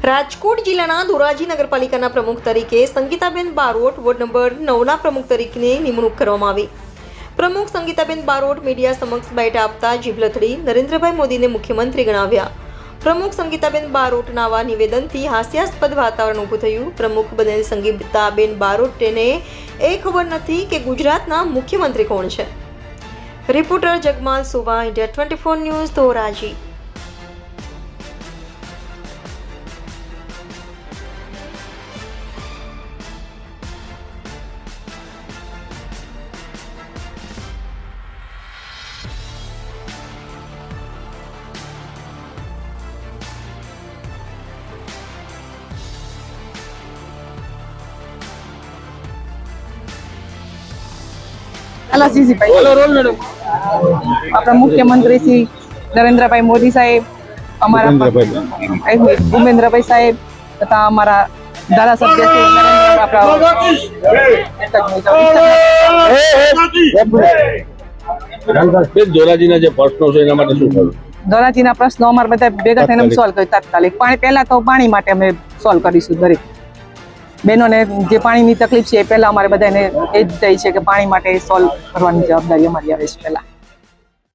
રાજકોટ જિલ્લાના ધોરાજી નગરપાલિકાના પ્રમુખ તરીકે સંગીતાબેન બારોટ, વોર્ડ નંબર 9ના પ્રમુખ તરીકેની નિમણૂક કરવામાં આવી। પ્રમુખ સંગીતાબેન બારોટ મીડિયા સમક્ષ બાઇટ આપતા જીભલથડી નરેન્દ્રભાઈ મોદીને મુખ્યમંત્રી ગણાવ્યા। પ્રમુખ સંગીતાબેન બારોટના આવા નિવેદનથી હાસ્યાસ્પદ વાતાવરણ ઊભું થયું। પ્રમુખ બનેલ સંગીતાબેન બારોટને એ ખબર નથી કે ગુજરાતના મુખ્યમંત્રી કોણ છે। રિપોર્ટર જગમાલ સુવા, ઇન્ડિયા 24 ન્યૂઝ, ધોરાજી। આપણા મુખ્યમંત્રી શ્રી નરેન્દ્રભાઈ મોદી સાહેબ, અમારા ભૂપેન્દ્રભાઈ સાહેબ તથા અમારા ધારાસભ્ય શ્રી ધોરાજીના જે પ્રશ્નો છે એના માટે શું કરવું? ધોરાજીના પ્રશ્નો અમારે બધા ભેગા થઈને સોલ્વ કરી તાત્કાલિક પાણી પહેલા તો પાણી માટે અમે સોલ્વ કરીશું। દરેક બહેનોને જે પાણીની તકલીફ છે એ પહેલા અમારે બધાને એ જ થઈ છે કે પાણી માટે સોલ્વ કરવાની જવાબદારી અમારી આવે છે પહેલા।